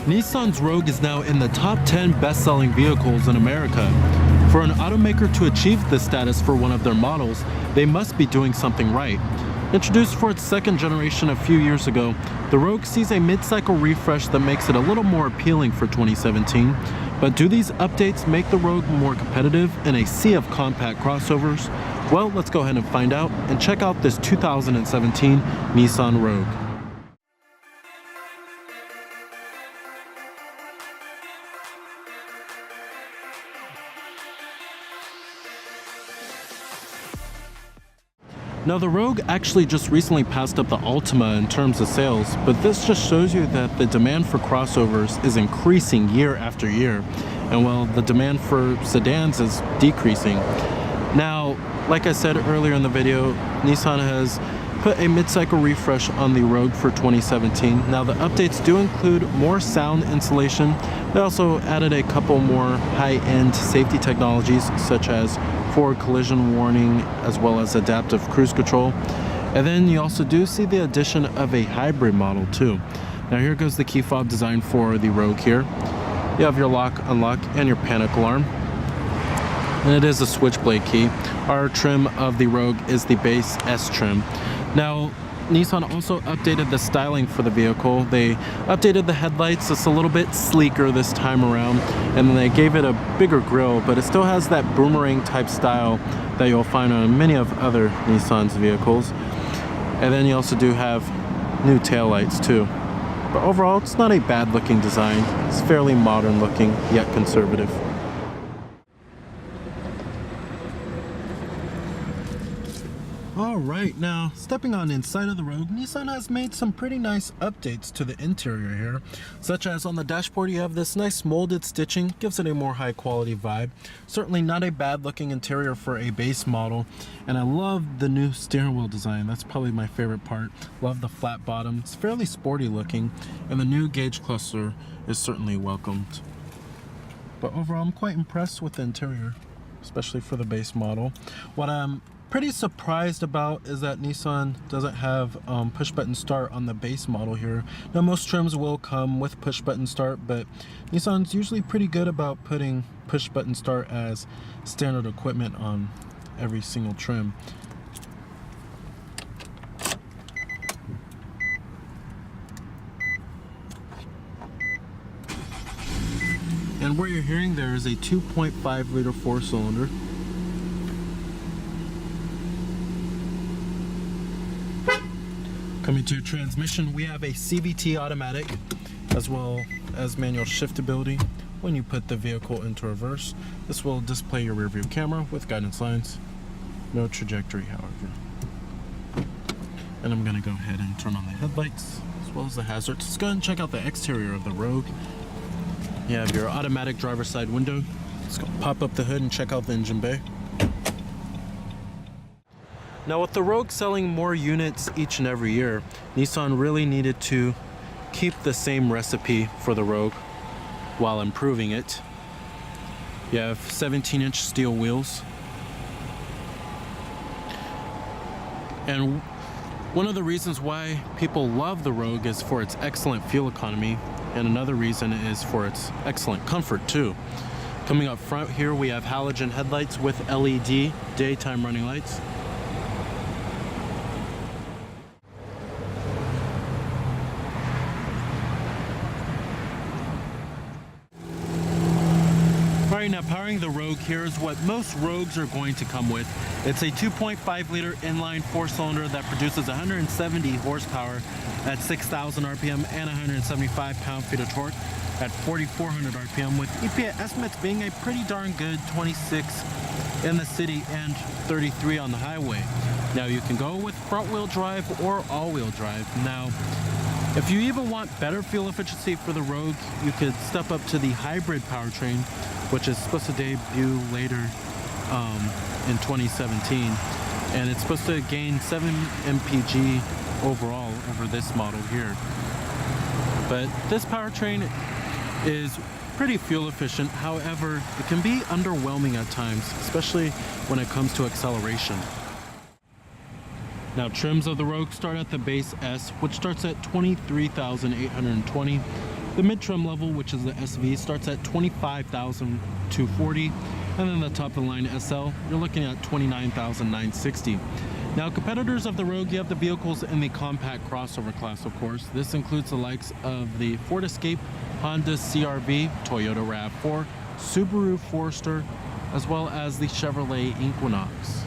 Nissan's Rogue is now in the top 10 best-selling vehicles in America. For an automaker to achieve this status for one of their models, they must be doing something right. Introduced for its second generation a few years ago, the Rogue sees a mid-cycle refresh that makes it a little more appealing for 2017. But do these updates make the Rogue more competitive in a sea of compact crossovers? Well, let's go ahead and find out and check out this 2017 Nissan Rogue. Now the Rogue actually just recently passed up the Altima in terms of sales, but this just shows you that the demand for crossovers is increasing year after year, and well, the demand for sedans is decreasing. Now, like I said earlier in the video, Nissan has put a mid-cycle refresh on the Rogue for 2017. Now the updates do include more sound insulation. They also added a couple more high-end safety technologies such as forward collision warning as well as adaptive cruise control. And then you also do see the addition of a hybrid model too. Now here goes the key fob design for the Rogue here. You have your lock, unlock, and your panic alarm. And it is a switchblade key. Our trim of the Rogue is the base S trim. Now, Nissan also updated the styling for the vehicle. They updated the headlights. It's a little bit sleeker this time around, and then they gave it a bigger grille, but it still has that boomerang type style that you'll find on many of other Nissan's vehicles. And then you also do have new taillights too. But overall, it's not a bad looking design. It's fairly modern looking, yet conservative. Alright, now stepping on inside of the Rogue, Nissan has made some pretty nice updates to the interior here, such as on the dashboard you have this nice molded stitching, gives it a more high quality vibe. Certainly not a bad looking interior for a base model, and I love the new steering wheel design. That's probably my favorite part. Love the flat bottom. It's fairly sporty looking, and the new gauge cluster is certainly welcomed. But overall, I'm quite impressed with the interior, especially for the base model. What I'm pretty surprised about is that Nissan doesn't have push button start on the base model here. Now most trims will come with push button start, but Nissan's usually pretty good about putting push button start as standard equipment on every single trim. And what you're hearing there is a 2.5 liter 4-cylinder. Coming to your transmission, we have a CVT automatic as well as manual shiftability. When you put the vehicle into reverse, this will display your rear view camera with guidance lines. No trajectory, however. And I'm gonna go ahead and turn on the headlights as well as the hazards. Let's go ahead and check out the exterior of the Rogue. You have your automatic driver's side window. Let's go pop up the hood and check out the engine bay. Now with the Rogue selling more units each and every year, Nissan really needed to keep the same recipe for the Rogue while improving it. You have 17-inch steel wheels. And one of the reasons why people love the Rogue is for its excellent fuel economy, and another reason is for its excellent comfort too. Coming up front here, we have halogen headlights with LED daytime running lights. Alright, now powering the Rogue here is what most Rogues are going to come with. It's a 2.5 liter inline 4-cylinder that produces 170 horsepower at 6,000 RPM and 175 pound-feet of torque at 4,400 RPM, with EPA estimates being a pretty darn good 26 in the city and 33 on the highway. Now you can go with front-wheel drive or all-wheel drive. Now, if you even want better fuel efficiency for the Rogue, you could step up to the hybrid powertrain, which is supposed to debut later in 2017, and it's supposed to gain 7 mpg overall over this model here. But this powertrain is pretty fuel efficient. However, it can be underwhelming at times, especially when it comes to acceleration. Now, trims of the Rogue start at the base S, which starts at $23,820. The mid-trim level, which is the SV, starts at $25,240. And then the top of the line SL, you're looking at $29,960. Now, competitors of the Rogue, you have the vehicles in the compact crossover class, of course. This includes the likes of the Ford Escape, Honda CR-V, Toyota RAV4, Subaru Forester, as well as the Chevrolet Equinox.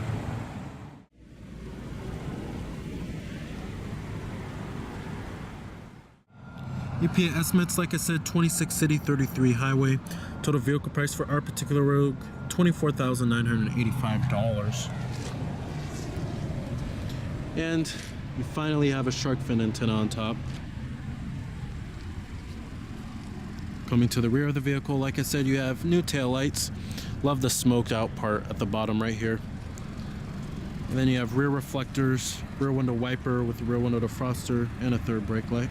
EPA estimates, like I said, 26 city, 33 highway. Total vehicle price for our particular Rogue, $24,985. And you finally have a shark fin antenna on top. Coming to the rear of the vehicle, like I said, you have new tail lights. Love the smoked out part at the bottom right here. And then you have rear reflectors, rear window wiper with the rear window defroster, and a third brake light.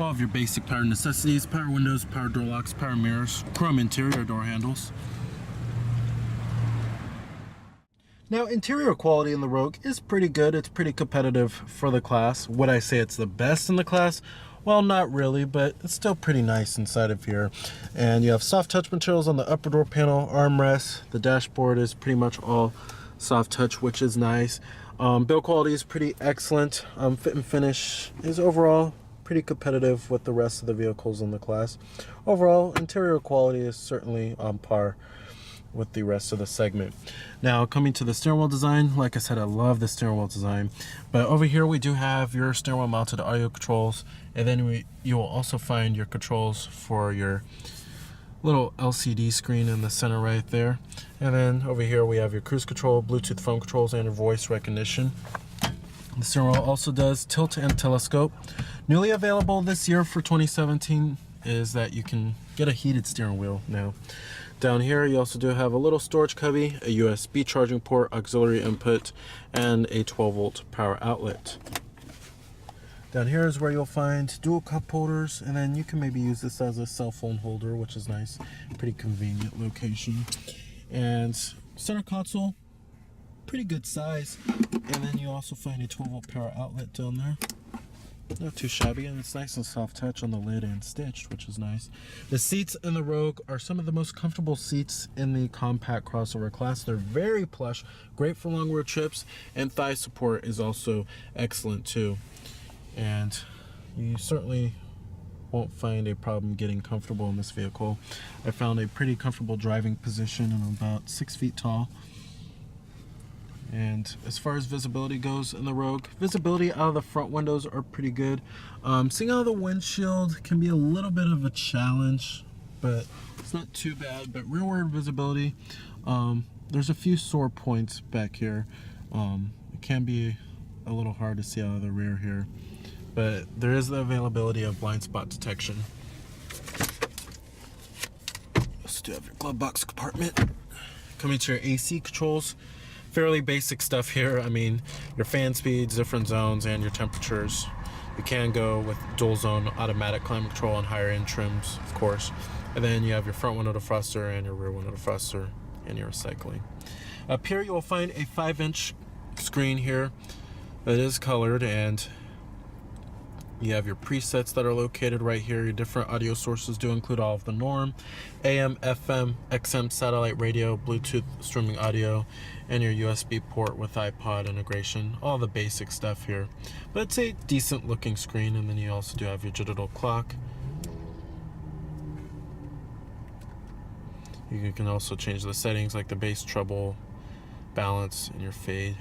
All of your basic power necessities: power windows, power door locks, power mirrors, chrome interior door handles. Now, interior quality in the Rogue is pretty good. It's pretty competitive for the class. Would I say it's the best in the class? Well, not really, but it's still pretty nice inside of here. And you have soft touch materials on the upper door panel, armrests. The dashboard is pretty much all soft touch, which is nice. Build quality is pretty excellent. Fit and finish is overall pretty competitive with the rest of the vehicles in the class. Overall, interior quality is certainly on par with the rest of the segment. Now, coming to the steering wheel design, like I said, I love the steering wheel design. But over here we do have your steering wheel mounted audio controls, and then you will also find your controls for your little LCD screen in the center right there. And then over here we have your cruise control, Bluetooth phone controls, and your voice recognition. The steering wheel also does tilt and telescope. Newly available this year for 2017 is that you can get a heated steering wheel now. Down here you also do have a little storage cubby, a USB charging port, auxiliary input, and a 12-volt power outlet. Down here is where you'll find dual cup holders, and then you can maybe use this as a cell phone holder, which is nice. Pretty convenient location. And center console, pretty good size. And then you also find a 12-volt power outlet down there. Not too shabby, and it's nice and soft touch on the lid and stitched, which is nice. The seats in the Rogue are some of the most comfortable seats in the compact crossover class. They're very plush, great for long road trips, and thigh support is also excellent too. And you certainly won't find a problem getting comfortable in this vehicle. I found a pretty comfortable driving position. I'm about 6 feet tall. And as far as visibility goes in the Rogue, visibility out of the front windows are pretty good. Seeing out of the windshield can be a little bit of a challenge, but it's not too bad. But rearward visibility, there's a few sore points back here. It can be a little hard to see out of the rear here, but there is the availability of blind spot detection. Let's do have your glove box compartment. Coming to your AC controls. Fairly basic stuff here. I mean, your fan speeds, different zones, and your temperatures. You can go with dual zone automatic climate control on higher end trims, of course. And then you have your front window defroster and your rear window defroster and your recycling. Up here you will find a 5-inch screen here that is colored, and you have your presets that are located right here. Your different audio sources do include all of the norm: AM, FM, XM satellite radio, Bluetooth streaming audio, and your USB port with iPod integration. All the basic stuff here. But it's a decent looking screen, and then you also do have your digital clock. You can also change the settings like the bass, treble, balance, and your fade.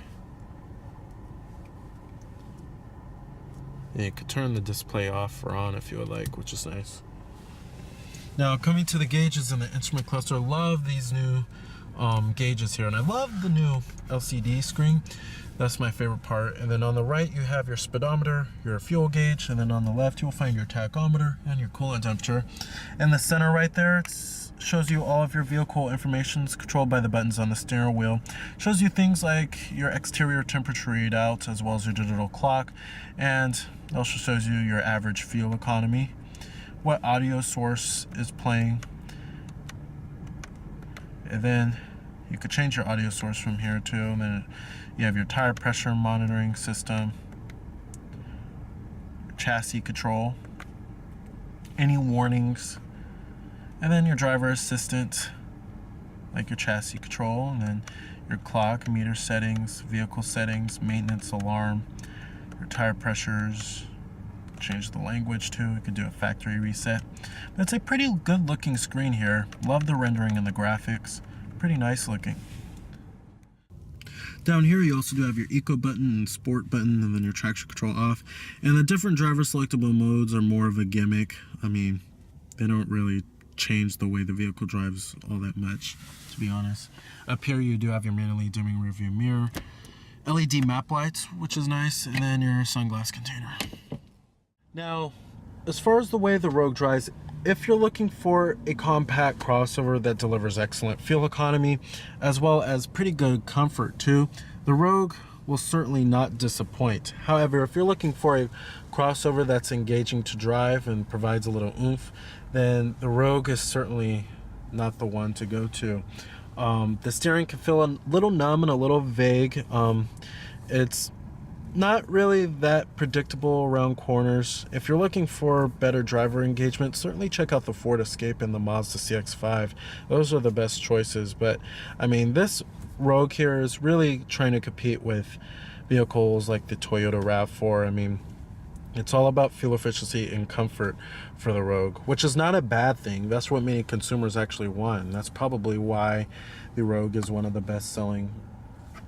And you could turn the display off or on if you would like, which is nice. Now, coming to the gauges and the instrument cluster, I love these new gauges here, and I love the new LCD screen. That's my favorite part. And then on the right you have your speedometer, your fuel gauge, and then on the left you'll find your tachometer and your coolant temperature. In the center right there, it's shows you all of your vehicle information. It's controlled by the buttons on the steering wheel. Shows you things like your exterior temperature readout as well as your digital clock, and it also shows you your average fuel economy, what audio source is playing, and then you could change your audio source from here too. And then you have your tire pressure monitoring system, chassis control, any warnings, and then your driver assistant, like your chassis control, and then your clock, meter settings, vehicle settings, maintenance alarm, your tire pressures, change the language too. You could do a factory reset. But it's a pretty good looking screen here. Love the rendering and the graphics. Pretty nice looking. Down here you also do have your eco button and sport button, and then your traction control off. And the different driver selectable modes are more of a gimmick. I mean, they don't really change the way the vehicle drives all that much, to be honest. Up here you do have your manually dimming rearview mirror, LED map lights, which is nice, and then your sunglass container. Now, as far as the way the Rogue drives, if you're looking for a compact crossover that delivers excellent fuel economy as well as pretty good comfort too, the Rogue will certainly not disappoint. However, if you're looking for a crossover that's engaging to drive and provides a little oomph, then the Rogue is certainly not the one to go to. The steering can feel a little numb and a little vague. It's not really that predictable around corners. If you're looking for better driver engagement, certainly check out the Ford Escape and the Mazda CX-5. Those are the best choices. But I mean, this Rogue here is really trying to compete with vehicles like the Toyota RAV4. I mean, it's all about fuel efficiency and comfort for the Rogue, which is not a bad thing. That's what many consumers actually want. And that's probably why the Rogue is one of the best-selling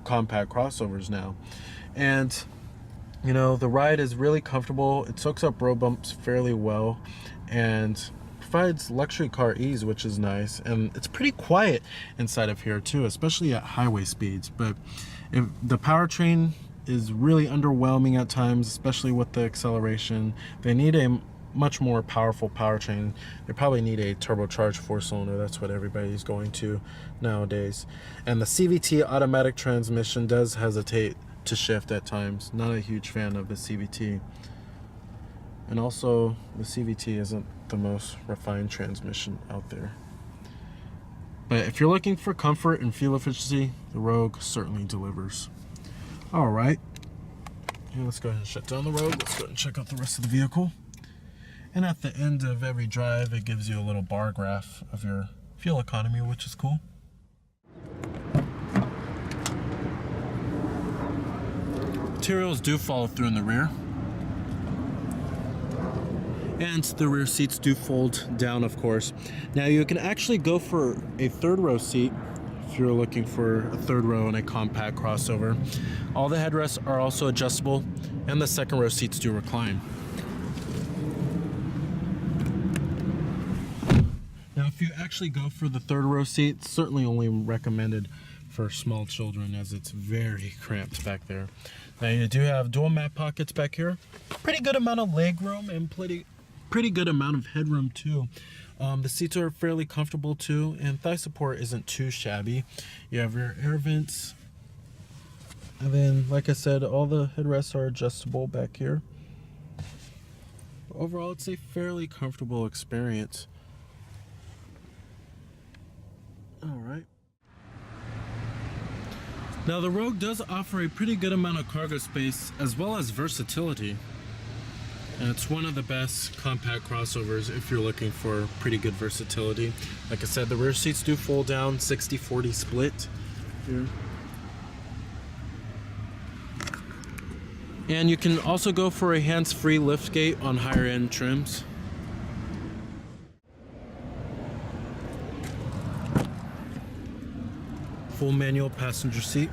compact crossovers now. And you know, the ride is really comfortable. It soaks up road bumps fairly well and provides luxury car ease, which is nice. And it's pretty quiet inside of here too, especially at highway speeds. But if the powertrain is really underwhelming at times, especially with the acceleration. They need a much more powerful powertrain. They probably need a turbocharged 4-cylinder. That's what everybody's going to nowadays. And the CVT automatic transmission does hesitate to shift at times. Not a huge fan of the CVT. And also, the CVT isn't the most refined transmission out there. But if you're looking for comfort and fuel efficiency, the Rogue certainly delivers. All right, let's go ahead and shut down the Rogue. Let's go ahead and check out the rest of the vehicle. And at the end of every drive, it gives you a little bar graph of your fuel economy, which is cool. Materials do follow through in the rear. And the rear seats do fold down, of course. Now you can actually go for a third row seat if you're looking for a third row in a compact crossover. All the headrests are also adjustable, and the second row seats do recline. Now if you actually go for the third row seat, it's certainly only recommended for small children as it's very cramped back there. Now you do have dual map pockets back here. Pretty good amount of leg room and pretty good amount of headroom too. The seats are fairly comfortable too, and thigh support isn't too shabby. You have your air vents, and then like I said, all the headrests are adjustable back here. Overall, it's a fairly comfortable experience. All right. Now the Rogue does offer a pretty good amount of cargo space as well as versatility. And it's one of the best compact crossovers if you're looking for pretty good versatility. Like I said, the rear seats do fold down, 60-40 split here. And you can also go for a hands-free liftgate on higher end trims. Full manual passenger seat.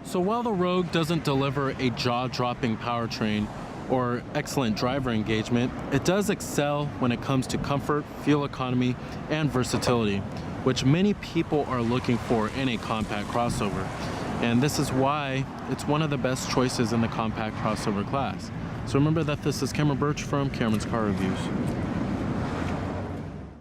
So while the Rogue doesn't deliver a jaw-dropping powertrain or excellent driver engagement, it does excel when it comes to comfort, fuel economy, and versatility, which many people are looking for in a compact crossover. And this is why it's one of the best choices in the compact crossover class. So remember that this is Cameron Birch from Cameron's Car Reviews.